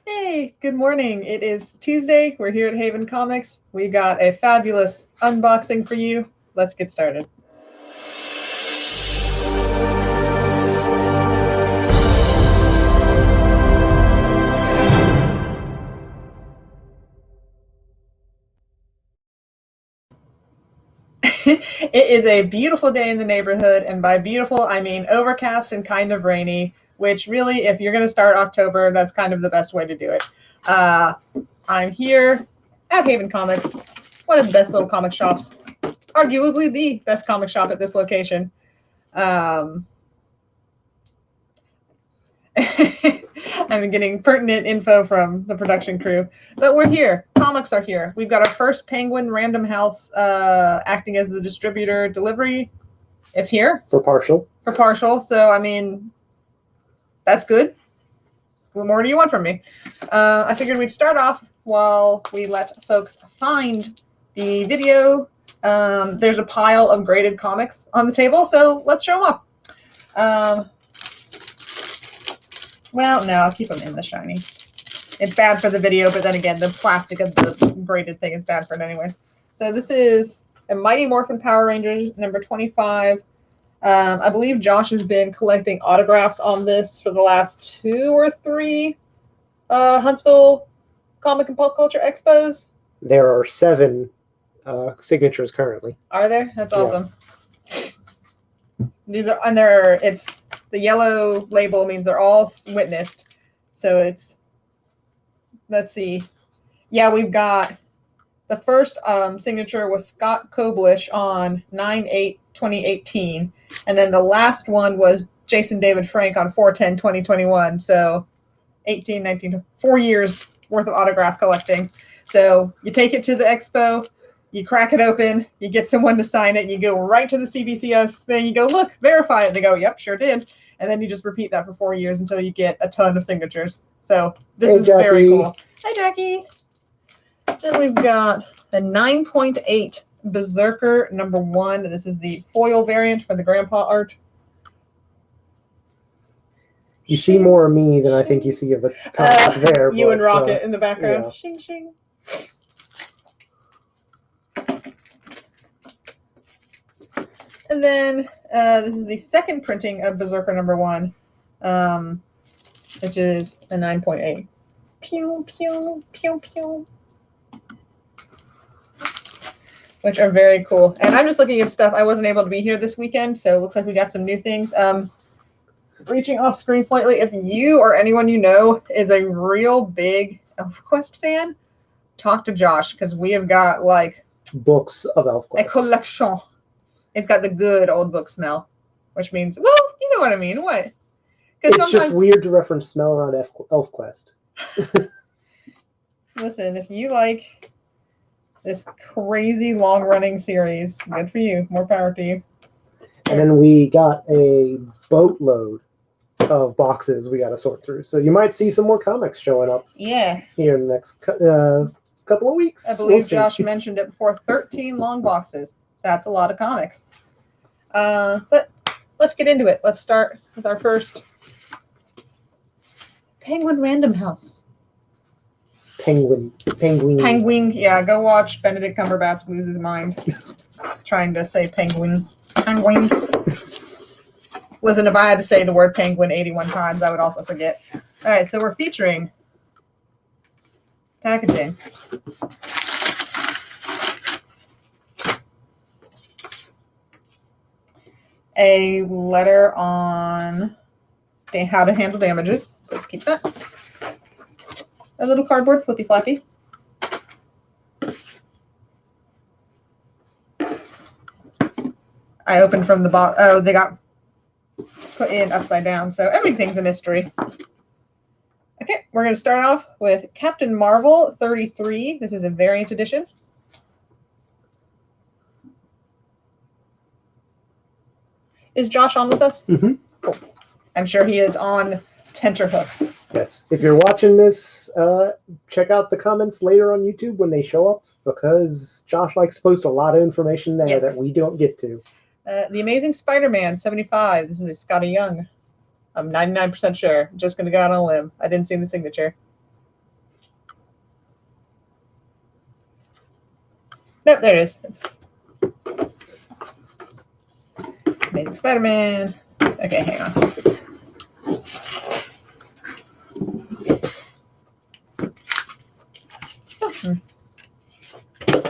Hey, good morning. It is Tuesday. We're here at Haven Comics. We got a fabulous unboxing for you. Let's get started. It is a beautiful day in the neighborhood, and by beautiful, I mean overcast and kind of rainy, which really, if you're going to start October, that's kind of the best way to do it. I'm here at Haven Comics, one of the best little comic shops, arguably the best comic shop at this location. I'm getting pertinent info from the production crew, but we're here. Comics are here. We've got our first Penguin Random House acting as the distributor delivery. It's here for partial. So I mean, that's good. What more do you want from me? I figured we'd start off while we let folks find the video. There's a pile of graded comics on the table, so let's show them off. Well, no, I'll keep them in the shiny. It's bad for the video, but then again, the plastic of the braided thing is bad for it anyways. So this is a Mighty Morphin Power Rangers number 25. I believe Josh has been collecting autographs on this for the last 2 or 3 Huntsville Comic and Pop Culture Expos. There are 7 signatures currently. Are there? That's awesome. Yeah. These are, and it's the yellow label means they're all witnessed. So it's, let's see. Yeah, we've got the first signature was Scott Koblish on 9/8/2018. And then the last one was Jason David Frank on 4/10/2021. So 18, 19, 4 years worth of autograph collecting. So you take it to the expo, you crack it open, you get someone to sign it, you go right to the CBCS thing, you go, look, verify it. They go, yep, sure did. And then you just repeat that for 4 years until you get a ton of signatures. So this is Jackie. Very cool. Hi, Jackie. Then we've got the 9.8 Berserker number 1. This is the foil variant for the grandpa art. You see more of me than I think you see of the comic there. You and Rocket in the background. Yeah. Shing, shing. And then this is the second printing of Berserker number 1, which is a 9.8. Pew, pew, pew, pew. Which are very cool. And I'm just looking at stuff. I wasn't able to be here this weekend, so it looks like we got some new things. Reaching off screen slightly, if you or anyone you know is a real big ElfQuest fan, talk to Josh, because we have got like books of ElfQuest. A collection. It's got the good old book smell, which means, well, you know what I mean. What? It's just weird to reference smell around ElfQuest. Listen, if you like this crazy long-running series, good for you. More power to you. And then we got a boatload of boxes we got to sort through. So you might see some more comics showing up. Yeah. Here in the next couple of weeks. I believe Josh mentioned it before. 13 long boxes. That's a lot of comics. But let's get into it. Let's start with our first Penguin Random House. Penguin. Yeah, go watch Benedict Cumberbatch lose his mind trying to say penguin. Listen, if I had to say the word penguin 81 times, I would also forget. All right, so we're featuring packaging. A letter on how to handle damages. Let's keep that. A little cardboard flippy flappy. I opened from the bottom. Oh, they got put in upside down, so everything's a mystery. Okay, we're going to start off with Captain Marvel 33. This is a variant edition. Is Josh on with us? Mm-hmm. Cool. I'm sure he is on tenterhooks. Yes. If you're watching this, check out the comments later on YouTube when they show up, because Josh likes to post a lot of information there that we don't get to. The Amazing Spider-Man 75. This is a Scotty Young. I'm 99% sure. I'm just going to go out on a limb. I didn't see the signature. Nope, there it is. Amazing Spider-Man. Okay, hang on.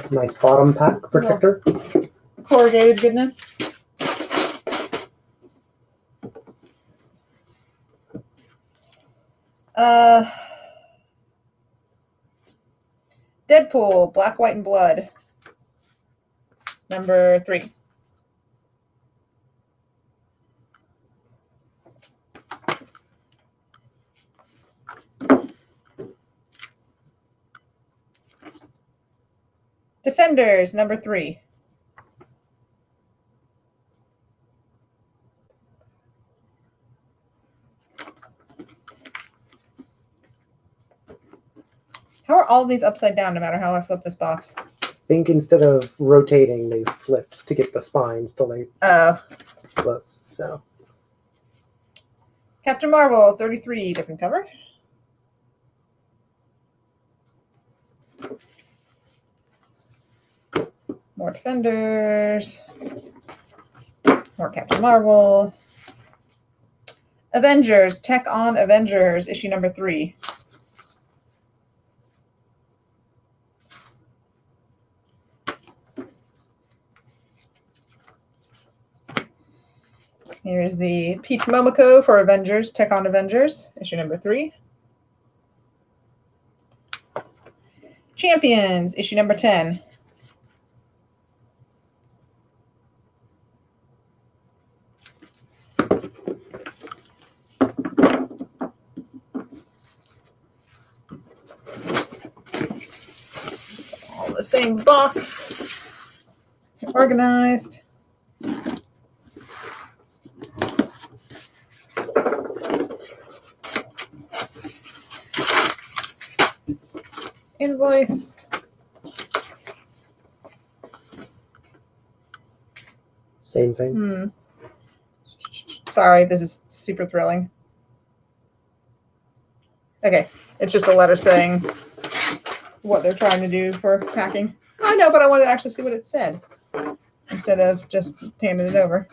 Nice bottom pack protector. Corrugated goodness. Deadpool, Black, White, and Blood. Number 3. Defenders, number 3. How are all of these upside down no matter how I flip this box? I think instead of rotating, they flipped to get the spines till they close. So Captain Marvel, 33, different cover. More Defenders. More Captain Marvel. Avengers, Tech on Avengers, issue number 3. Here's the Pete Momoko for Avengers, Tech on Avengers, issue number 3. Champions, issue number 10. All the same box, organized. Invoice. same thing. Sorry, this is super thrilling. Okay, it's just a letter saying what they're trying to do for packing. I know, but I wanted to actually see what it said instead of just handing it over.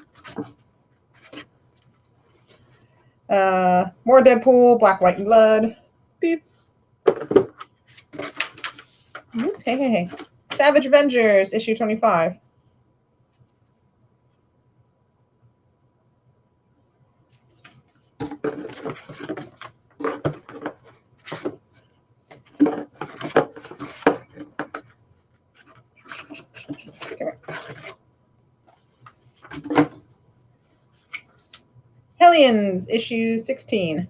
More Deadpool, Black, White, and Blood. Beep. Hey. Savage Avengers, issue 25. Hellions, issue 16.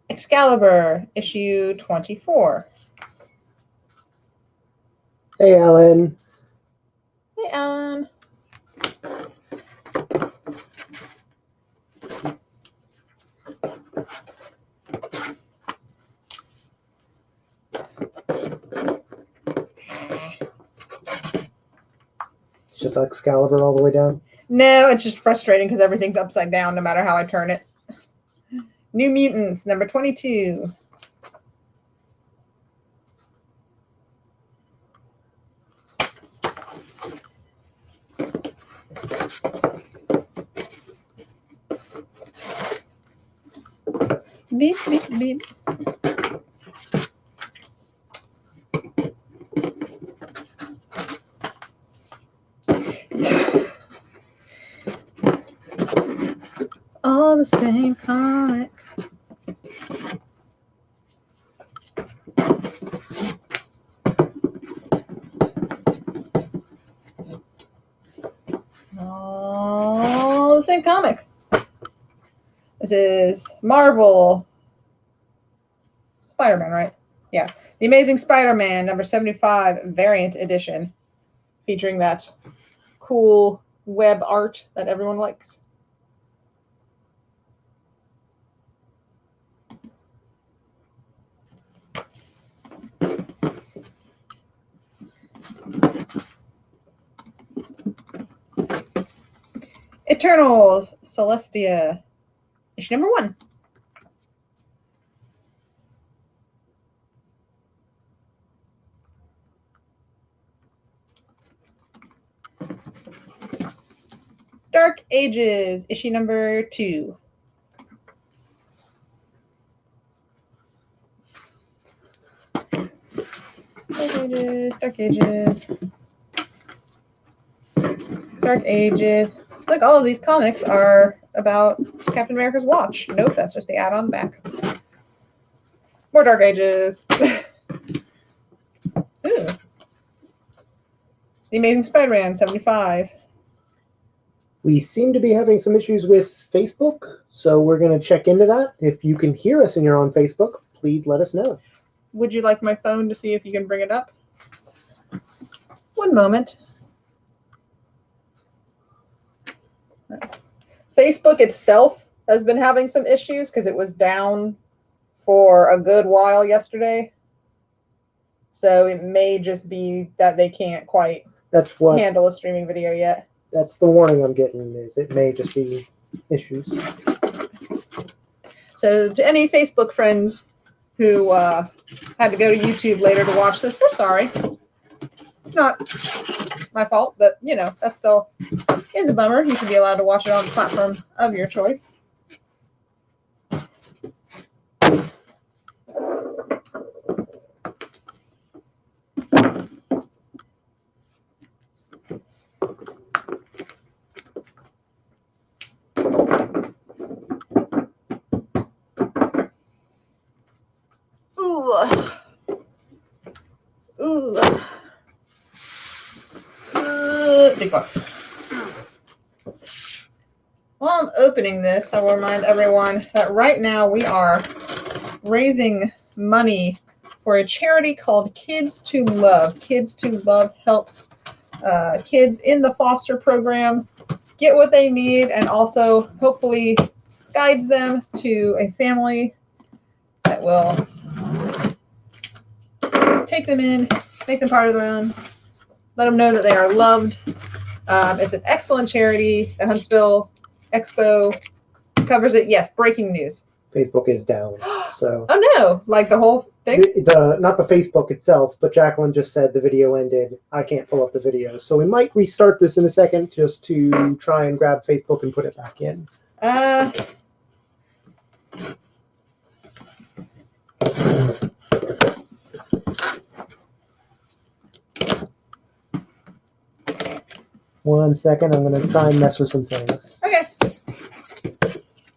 Excalibur, issue 24. Hey, Alan. Hey, Alan. Just Excalibur all the way down? No, it's just frustrating because everything's upside down no matter how I turn it. New Mutants, number 22. Beep, beep, beep. All the same comic. All the same comic. This is Marvel Spider-Man, right? Yeah. The Amazing Spider-Man, number 75, variant edition, featuring that cool web art that everyone likes. Eternals, Celestia, issue number 1. Dark Ages, issue number 2. Dark Ages, Dark Ages. Dark Ages. Look, all of these comics are about Captain America's watch. Nope, that's just the ad on the back. More Dark Ages. Ooh. The Amazing Spider-Man, 75. We seem to be having some issues with Facebook, so we're going to check into that. If you can hear us and you're on Facebook, please let us know. Would you like my phone to see if you can bring it up? One moment. Facebook itself has been having some issues because it was down for a good while yesterday. So it may just be that they can't quite handle a streaming video yet. That's the warning I'm getting, is it may just be issues. So to any Facebook friends who had to go to YouTube later to watch this, we're sorry. It's not my fault, but, you know, that still is a bummer. You should be allowed to watch it on the platform of your choice. Big bucks. While I'm opening this, I will remind everyone that right now we are raising money for a charity called Kids to Love. Kids to Love helps kids in the foster program get what they need and also hopefully guides them to a family that will take them in, make them part of their own, let them know that they are loved. It's an excellent charity. The Huntsville Expo covers it. Yes, breaking news. Facebook is down. So. Oh no! Like the whole thing? Not the Facebook itself, but Jacqueline just said the video ended. I can't pull up the video, so we might restart this in a second just to try and grab Facebook and put it back in. One second, I'm going to try and mess with some things. Okay.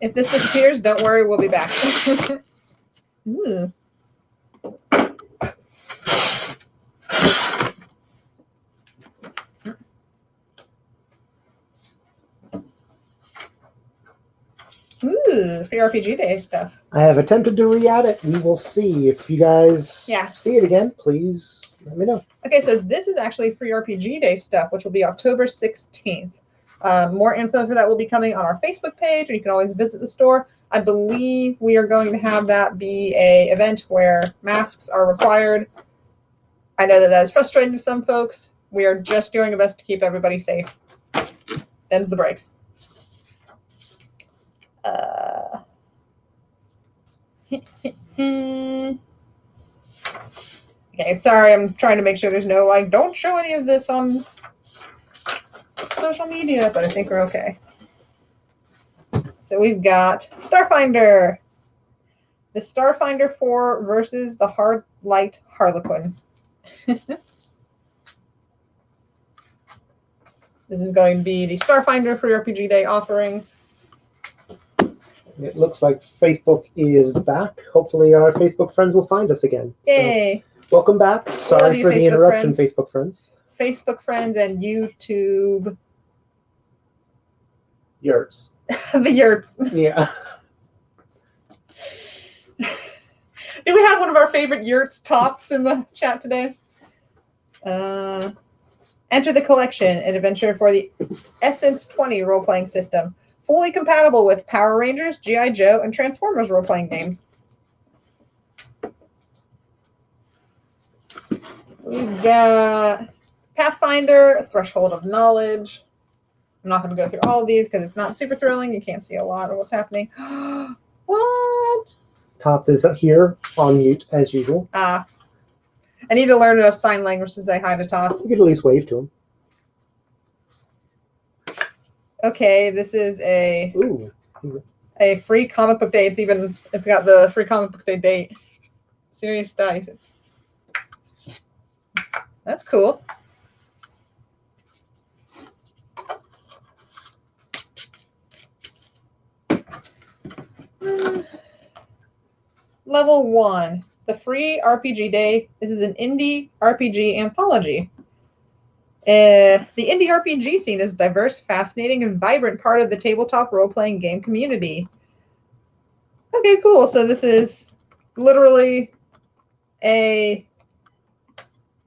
If this disappears, don't worry, we'll be back. Ooh. Ooh, free RPG Day stuff. I have attempted to re-add it. We will see. If you guys see it again, please let me know. Okay, so this is actually free RPG Day stuff, which will be October 16th. More info for that will be coming on our Facebook page, or you can always visit the store. I believe we are going to have that be a event where masks are required. I know that is frustrating to some folks. We are just doing our best to keep everybody safe. Them's the breaks. Okay, sorry, I'm trying to make sure there's no, like, don't show any of this on social media, but I think we're okay. So we've got Starfinder. The Starfinder 4 versus the Hard Light Harlequin. This is going to be the Starfinder Free RPG Day offering. It looks like Facebook is back. Hopefully our Facebook friends will find us again. Yay! So, welcome back. Sorry for the interruption, friends. Facebook friends. It's Facebook friends and YouTube. Yurts. The yurts. Yeah. Do we have one of our favorite yurts tots in the chat today? Enter the collection, an adventure for the Essence 20 role-playing system. Fully compatible with Power Rangers, G.I. Joe, and Transformers role-playing games. We've got Pathfinder, Threshold of Knowledge. I'm not going to go through all of these because it's not super thrilling. You can't see a lot of what's happening. What? Tots is here on mute, as usual. I need to learn enough sign language to say hi to Tots. You could at least wave to him. Okay, this is a Ooh. free comic book day. It's got the free comic book day date. Serious Dice. That's cool. Level 1. The free RPG day. This is an indie RPG anthology. The indie RPG scene is a diverse, fascinating, and vibrant part of the tabletop role-playing game community. Okay, cool. So this is literally a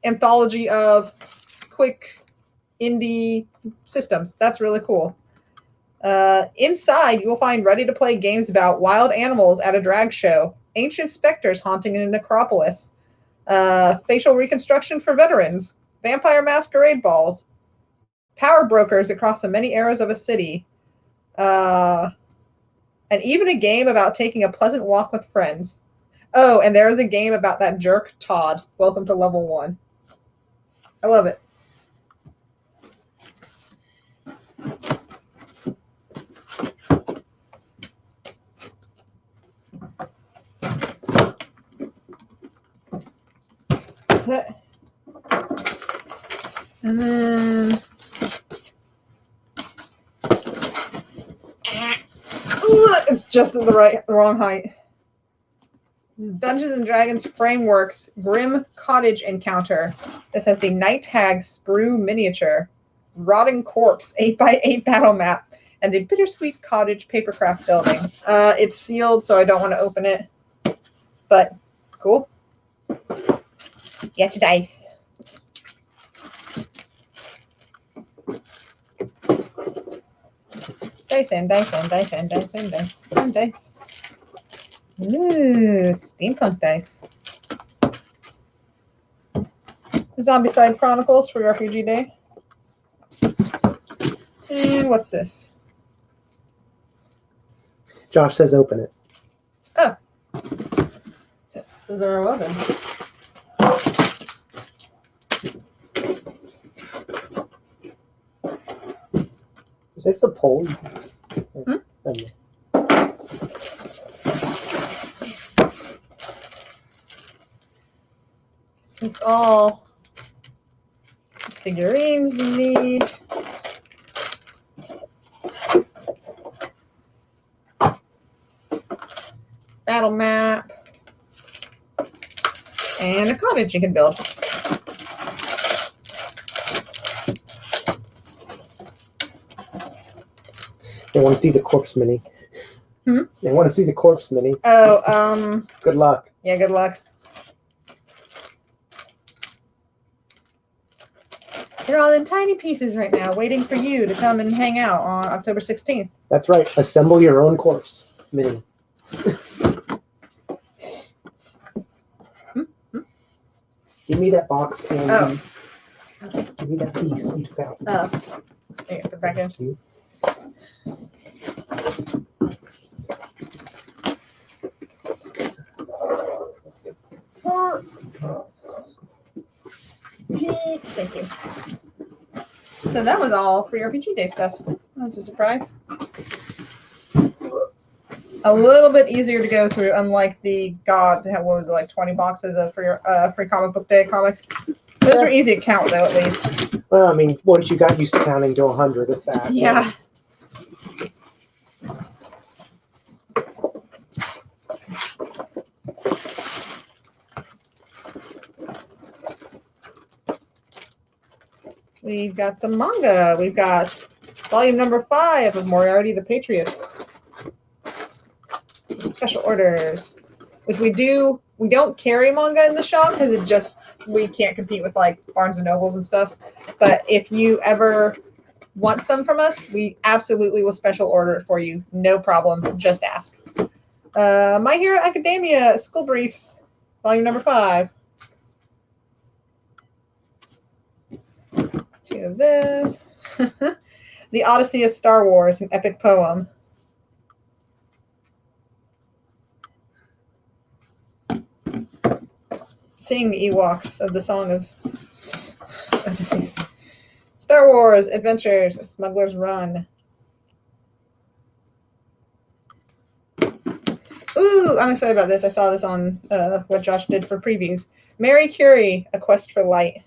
anthology of quick indie systems. That's really cool. Inside, you will find ready-to-play games about wild animals at a drag show, ancient specters haunting in a necropolis, facial reconstruction for veterans, vampire masquerade balls, power brokers across the many eras of a city, and even a game about taking a pleasant walk with friends. Oh, and there is a game about that jerk, Todd. Welcome to level 1. I love it. And then it's just the wrong height. Dungeons and Dragons Frameworks Grim Cottage Encounter. This has the Night Hag Sprue miniature, Rotting Corpse 8x8 battle map, and the Bittersweet Cottage papercraft building. It's sealed, so I don't want to open it, but cool. Get your dice. Dice and dice and dice and dice and dice and dice. Ooh, steampunk dice. Zombicide Chronicles for RPG Day. And what's this? Josh says open it. Oh. Those are 11. Is this a poll? Hmm? So it's all figurines you need. Battle map. And a cottage you can build. They want to see the corpse mini. Hmm? They want to see the corpse mini. Oh, Good luck. Yeah, good luck. They're all in tiny pieces right now, waiting for you to come and hang out on October 16th. That's right. Assemble your own corpse mini. Give me that box and give me that piece you took out. Oh. There you go, put it back in. Thank you. So that was all for your RPG Day stuff. That was a surprise. A little bit easier to go through, unlike the what was it, like 20 boxes of free comic book day comics. Those were easy to count, though, at least. Well, I mean, once you got used to counting to 100, it's that. Yeah. We've got some manga. We've got volume number 5 of Moriarty the Patriot. Some special orders, which we don't carry manga in the shop because we can't compete with like Barnes and Nobles and stuff. But if you ever want some from us, we absolutely will special order it for you. No problem. Just ask. My Hero Academia School Briefs, volume number 5. 2 of this. The Odyssey of Star Wars, an epic poem. Sing the Ewoks of the Song of Odysseus. Star Wars Adventures, A Smuggler's Run. Ooh, I'm excited about this. I saw this on what Josh did for previews. Mary Curie, A Quest for Light.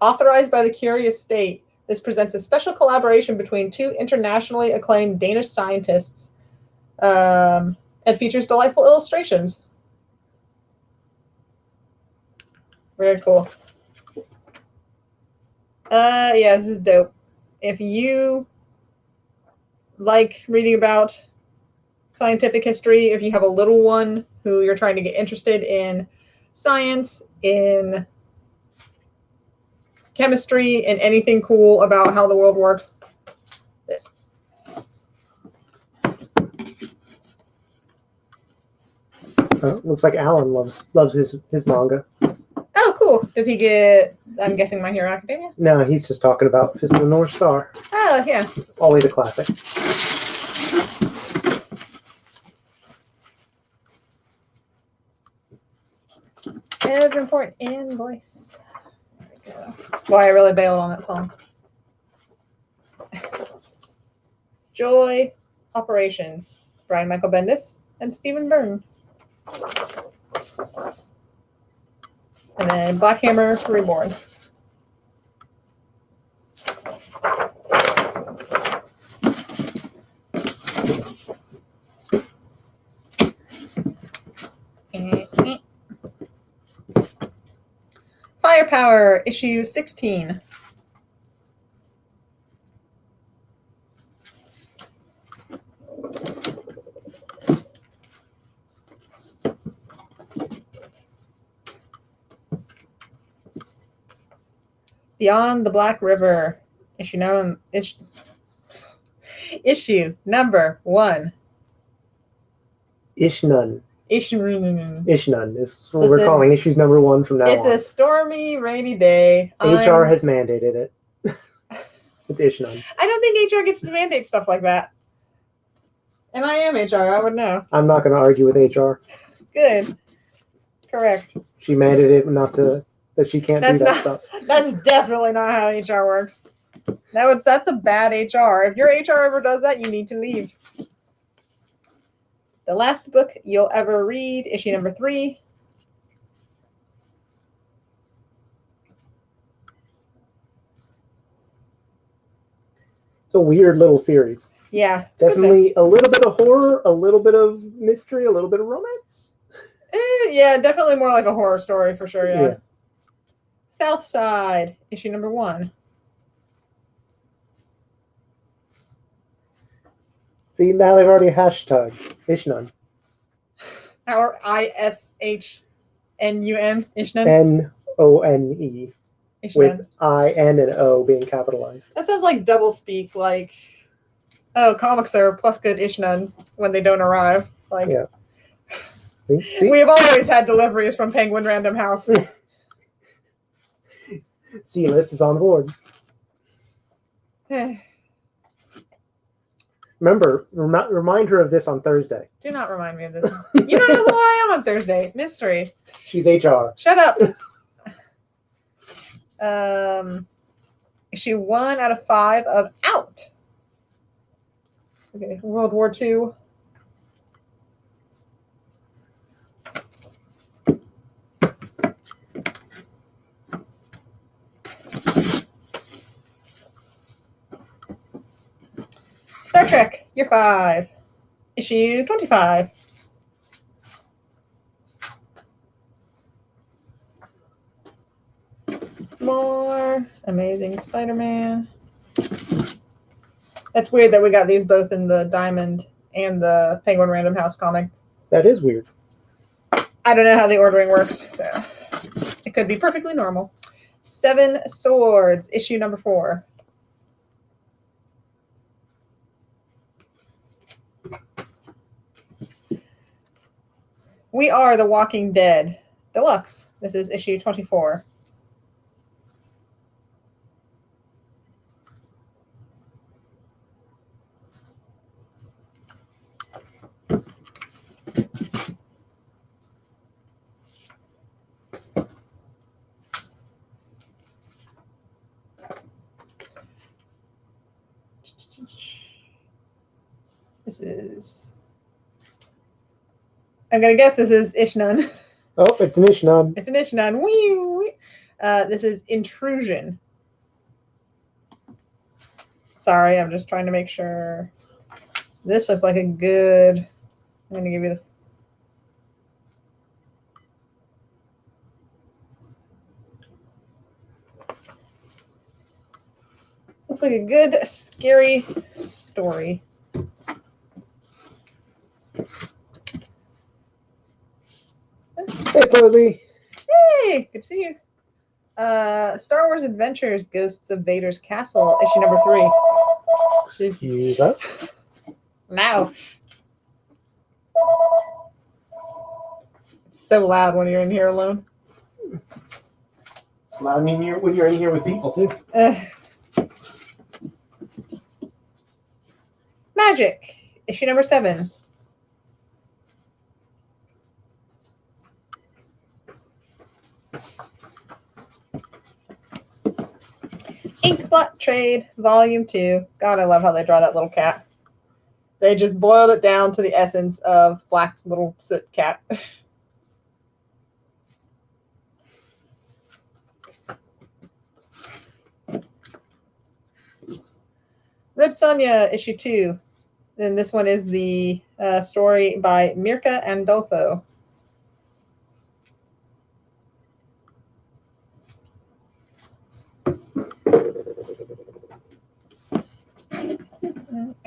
Authorized by the Curie estate, this presents a special collaboration between two internationally acclaimed Danish scientists and features delightful illustrations. Very cool. Yeah, this is dope. If you like reading about scientific history, if you have a little one who you're trying to get interested in science, in chemistry, and anything cool about how the world works, this. Looks like Alan loves his manga. Oh, cool. Did he get, I'm guessing, My Hero Academia? No, he's just talking about Fist of the North Star. Oh, yeah. Always a classic. Ever important invoice. There we go. Boy, I really bailed on that song. Joy Operations. Brian Michael Bendis and Stephen Byrne. And then Black Hammer Reborn. Firepower, issue 16. Beyond the Black River, issue number 1. Ishnun. Ishnun is what we're calling issues number 1 from now on. It's a stormy, rainy day. HR has mandated it. It's Ishnun. I don't think HR gets to mandate stuff like that. And I am HR, I would know. I'm not going to argue with HR. Good. Correct. She mandated it that she can't do that stuff. That's definitely not how HR works. That's a bad HR. If your HR ever does that, you need to leave. The Last Book You'll Ever Read, issue number 3. It's a weird little series. Yeah. Definitely a little bit of horror, a little bit of mystery, a little bit of romance. Yeah, definitely more like a horror story for sure, yeah. South Side, issue number 1. See, now they've already hashtag Ishnun. Or ISHNUN, Ishnun? NONE. With I-N and O being capitalized. That sounds like doublespeak, like, oh, comics are plus good Ishnun when they don't arrive. Like, yeah. See? We have always had deliveries from Penguin Random House. C-list is on board. Remember, remind her of this on Thursday. Do not remind me of this. You don't know who I am on Thursday. Mystery. She's HR. Shut up. Issue 1 out of 5 of Out. Okay, World War II. Star Trek, Year 5, issue 25. More Amazing Spider-Man. That's weird that we got these both in the Diamond and the Penguin Random House comic. That is weird. I don't know how the ordering works, so it could be perfectly normal. 7 Swords, issue number 4. We Are the Walking Dead Deluxe. This is issue 24. This is. I'm gonna guess this is Ishnan. Oh, it's an Ishnan. It's an Ishnan. Wee. This is Intrusion. Sorry, I'm just trying to make sure. This looks like a good. I'm gonna give you the. Looks like a good, scary story. Hey, Posey. Hey, good to see you. Star Wars Adventures: Ghosts of Vader's Castle, issue number 3. Excuse us. Now. It's so loud when you're in here alone. It's loud when you're in here with people too. Magic, issue number 7. Inkblot Trade, Volume 2. God, I love how they draw that little cat. They just boiled it down to the essence of black little soot cat. Red Sonja, issue 2. And this one is the story by Mirka Andolfo.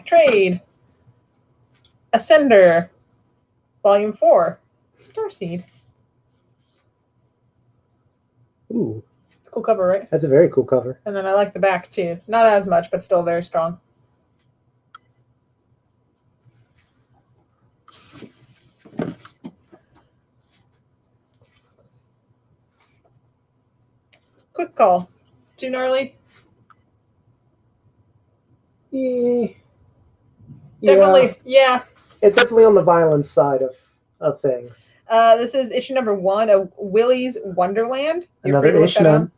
Trade. Ascender, Volume 4. Starseed. Ooh. It's a cool cover, right? That's a very cool cover. And then I like the back, too. Not as much, but still very strong. Quick Call. Too gnarly? Yeah. Definitely, yeah. It's definitely on the violence side of things. This is issue number 1 of Willy's Wonderland. Another Ishnan.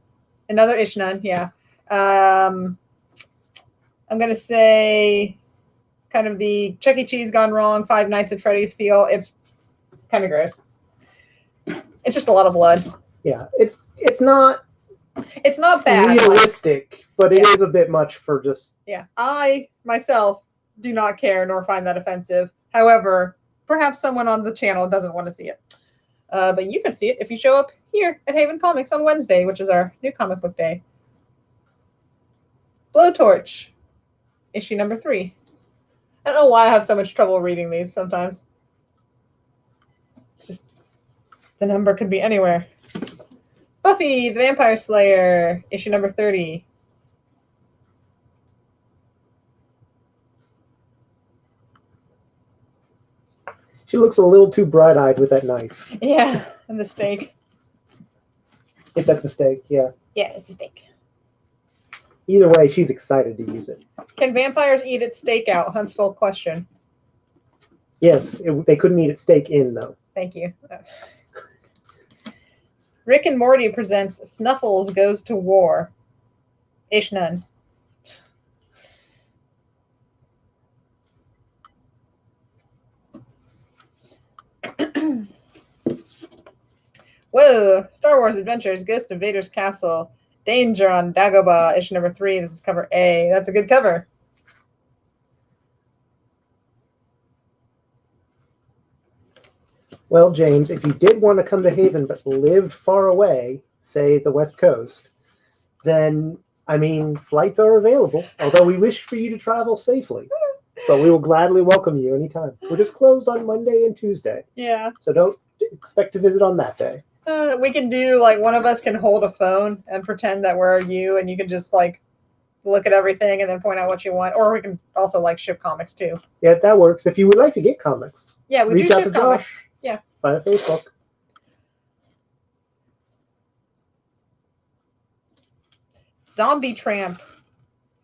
Another Ishnan, yeah. I'm going to say kind of the Chuck E. Cheese gone wrong, Five Nights at Freddy's feel. It's kind of gross. It's just a lot of blood. Yeah, it's not bad. Realistic, but it is a bit much for just. Yeah, I myself do not care nor find that offensive. However, perhaps someone on the channel doesn't want to see it. But you can see it if you show up here at Haven Comics on Wednesday, which is our new comic book day. Blowtorch, issue number 3. I don't know why I have so much trouble reading these sometimes. It's just the number could be anywhere. Buffy the Vampire Slayer, issue number 30. She looks a little too bright-eyed with that knife. Yeah, and the steak. If that's a steak, yeah. Yeah, it's a steak. Either way, she's excited to use it. Can vampires eat its steak out? Huntsville question. Yes, they couldn't eat its steak in, though. Thank you. Rick and Morty presents Snuffles Goes to War. Ishnan. Whoa! Star Wars Adventures, Ghost of Vader's Castle, Danger on Dagobah, issue number 3. This is cover A. That's a good cover. Well, James, if you did want to come to Haven but lived far away, say the West Coast, then, I mean, flights are available, although we wish for you to travel safely. But we will gladly welcome you anytime. We're just closed on Monday and Tuesday. Yeah. So don't expect to visit on that day. We can do, like, one of us can hold a phone and pretend that we're you, and you can just, like, look at everything and then point out what you want. Or we can also, like, ship comics, too. Yeah, that works. If you would like to get comics, yeah, we reach do out ship to comics. Josh. Yeah. Via Facebook. Zombie Tramp,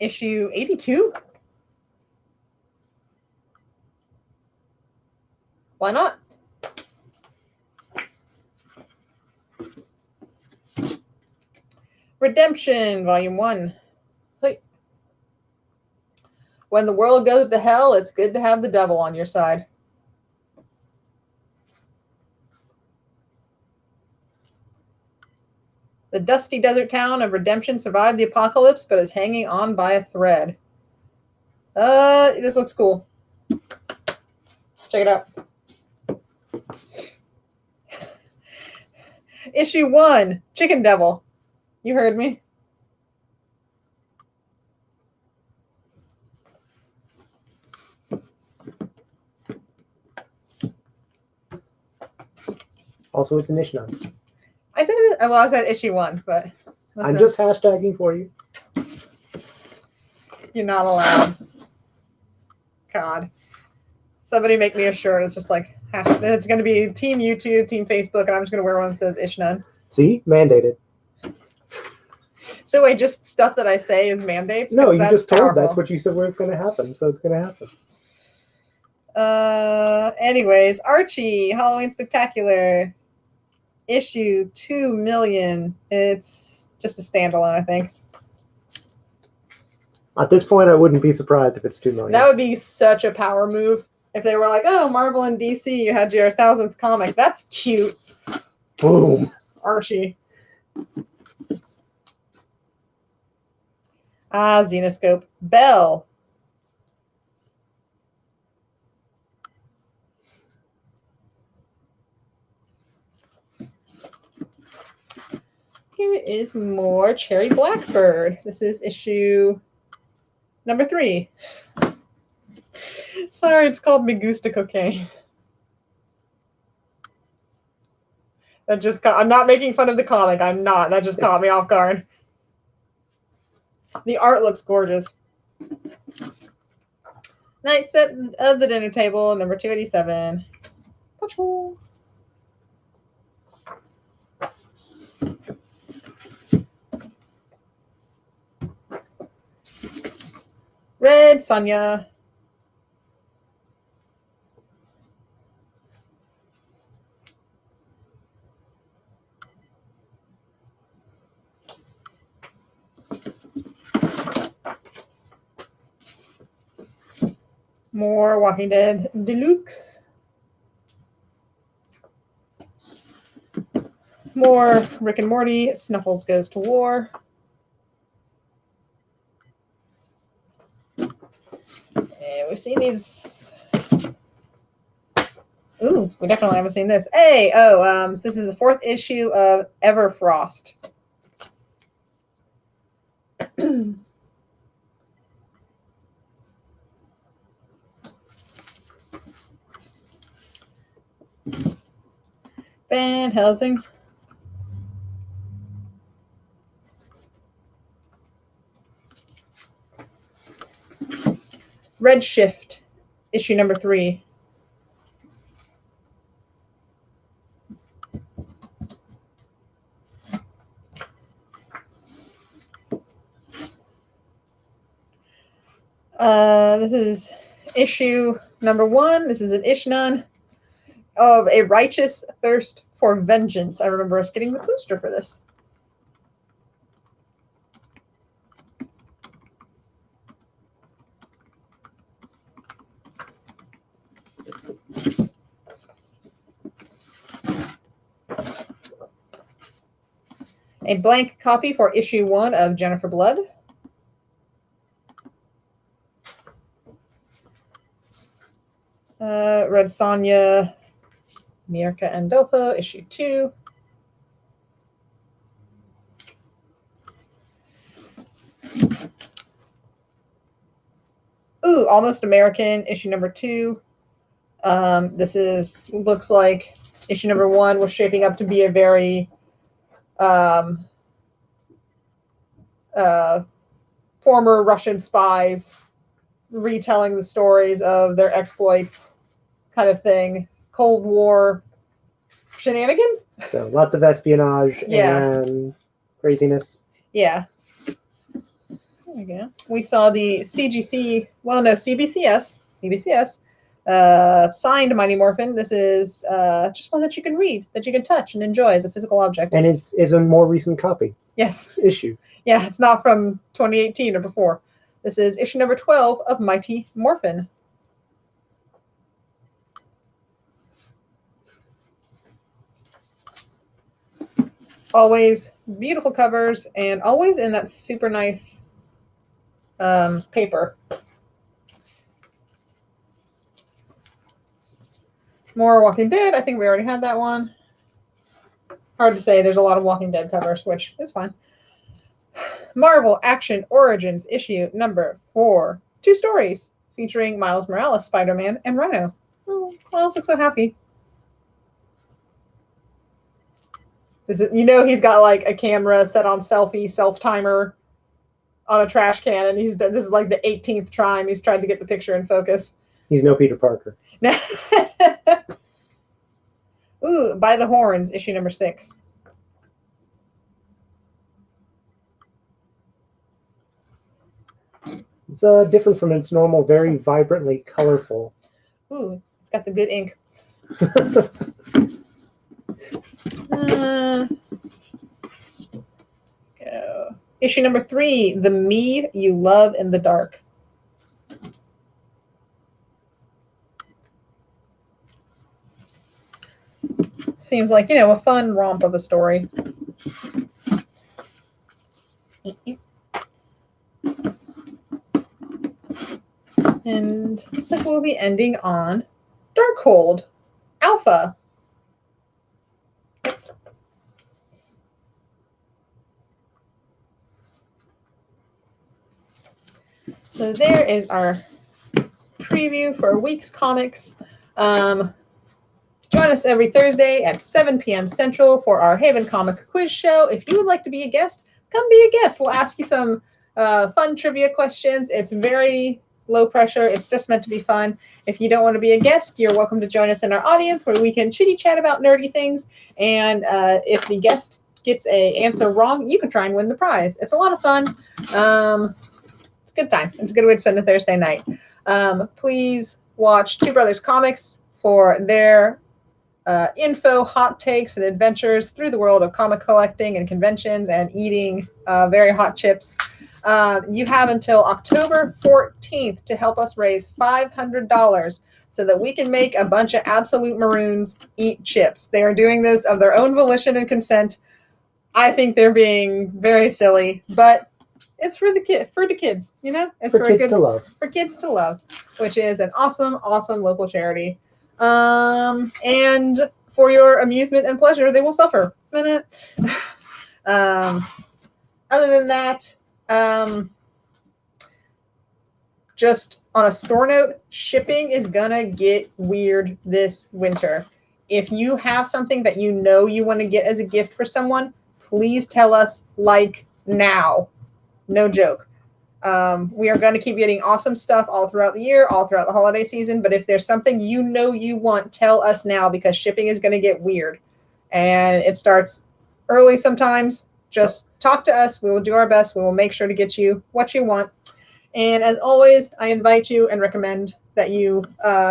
issue 82. Why not? Redemption, Volume 1. When the world goes to hell, it's good to have the devil on your side. The dusty desert town of Redemption survived the apocalypse, but is hanging on by a thread. This looks cool. Check it out. Issue 1, Chicken Devil. You heard me. Also, it's an Ishnan. I said it, well, I said issue 1, but I'm just hashtagging for you. You're not allowed. God. Somebody make me a shirt. It's just like, it's going to be Team YouTube, Team Facebook, and I'm just going to wear one that says Ishnan. See? Mandated. So wait, just stuff that I say is mandates? No, you just told powerful. that's what you said was going to happen, so it's going to happen. Anyways, Archie, Halloween Spectacular, issue 2 million. It's just a standalone, I think. At this point, I wouldn't be surprised if it's 2 million. That would be such a power move. If they were like, oh, Marvel and DC, you had your 1000th comic. That's cute. Boom. Archie. Xenoscope. Belle. Here is more Cherry Blackbird. This is issue number 3. Sorry, it's called Me Gusta Cocaine. That just I'm not making fun of the comic. I'm not. That just caught me off guard. The art looks gorgeous. Night Set of the Dinner Table, number 287. Patrol. Red Sonja. More Walking Dead Deluxe. More Rick and Morty, Snuffles Goes to War. And we've seen these. Ooh, we definitely haven't seen this. Hey, so this is the 4th issue of Everfrost. Van Helsing. Redshift, issue number 3. This is issue number 1. This is an Ishnan of A Righteous Thirst for Vengeance. I remember us getting the booster for this. A blank copy for issue 1 of Jennifer Blood. Red Sonja, Mirka Andolfo, issue 2. Ooh, Almost American, issue number 2. This looks like issue number 1 was shaping up to be a very former Russian spies retelling the stories of their exploits kind of thing. Cold War shenanigans? So lots of espionage and craziness. Yeah. There we go. We saw the CGC, well, no, CBCS, signed Mighty Morphin. This is just one that you can read, that you can touch and enjoy as a physical object. And is a more recent copy. Yes. Issue. Yeah, it's not from 2018 or before. This is issue number 12 of Mighty Morphin. Always beautiful covers and always in that super nice paper. More Walking Dead. I think we already had that one. Hard to say. There's a lot of Walking Dead covers, which is fine. Marvel Action Origins issue number 4. 2 stories featuring Miles Morales, Spider-Man, and Rhino. Oh, Miles looks so happy. This is, he's got like a camera set on selfie, self-timer on a trash can, and this is like the 18th time he's tried to get the picture in focus. He's no Peter Parker. Ooh, By the Horns, issue number 6. It's different from its normal, very vibrantly colorful. Ooh, it's got the good ink. Go. Issue number 3, The Me You Love in the Dark. Seems like, a fun romp of a story. And looks like we'll be ending on Darkhold Alpha. So there is our preview for a week's comics. Join us every Thursday at 7 p.m. Central for our Haven Comic Quiz Show. If you would like to be a guest, come be a guest. We'll ask you some fun trivia questions. It's very low pressure. It's just meant to be fun. If you don't want to be a guest, you're welcome to join us in our audience where we can chitty chat about nerdy things. And if the guest gets an answer wrong, you can try and win the prize. It's a lot of fun. It's a good time. It's a good way to spend a Thursday night. Please watch Two Brothers Comics for their info, hot takes, and adventures through the world of comic collecting and conventions and eating very hot chips. You have until October 14th to help us raise $500 so that we can make a bunch of absolute maroons eat chips. They are doing this of their own volition and consent. I think they're being very silly, but it's for the kids, It's for kids to love. For kids to love, which is an awesome, awesome local charity. And for your amusement and pleasure, they will suffer. Other than that, just on a store note, shipping is gonna get weird this winter. If you have something that you want to get as a gift for someone, please tell us now. No joke. We are going to keep getting awesome stuff all throughout the year, all throughout the holiday season. But if there's something you want, tell us now because shipping is going to get weird. And it starts early sometimes. Just talk to us. We will do our best. We will make sure to get you what you want. And as always, I invite you and recommend that you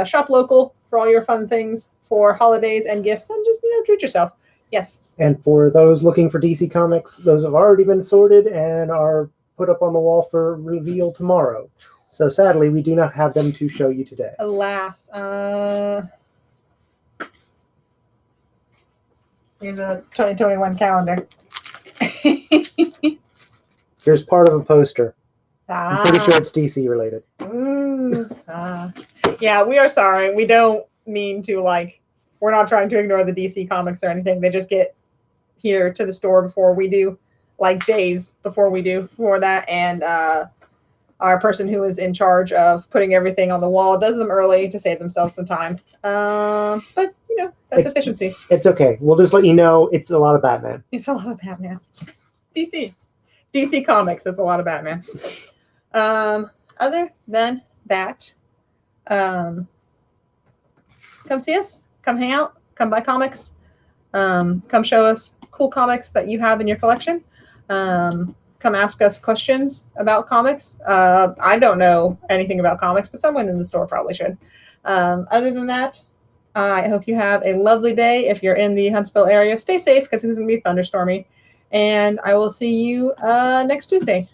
shop local for all your fun things for holidays and gifts and just, treat yourself. Yes. And for those looking for DC Comics, those have already been sorted and are put up on the wall for reveal tomorrow. So sadly, we do not have them to show you today. Alas. Here's a 2021 calendar. Here's part of a poster. I'm pretty sure it's DC related. Ooh, yeah, we are sorry. We don't mean to, we're not trying to ignore the DC comics or anything. They just get here to the store before we do. Days before we do for that, and our person who is in charge of putting everything on the wall does them early to save themselves some time. But that's efficiency. It's okay. We'll just let you know it's a lot of Batman. It's a lot of Batman. DC Comics. It's a lot of Batman. Other than that, come see us. Come hang out. Come buy comics. Come show us cool comics that you have in your collection. Come ask us questions about comics. I don't know anything about comics, but someone in the store probably should. Other than that, I hope you have a lovely day. If you're in the Huntsville area, stay safe because it's going to be thunderstormy. And I will see you next Tuesday.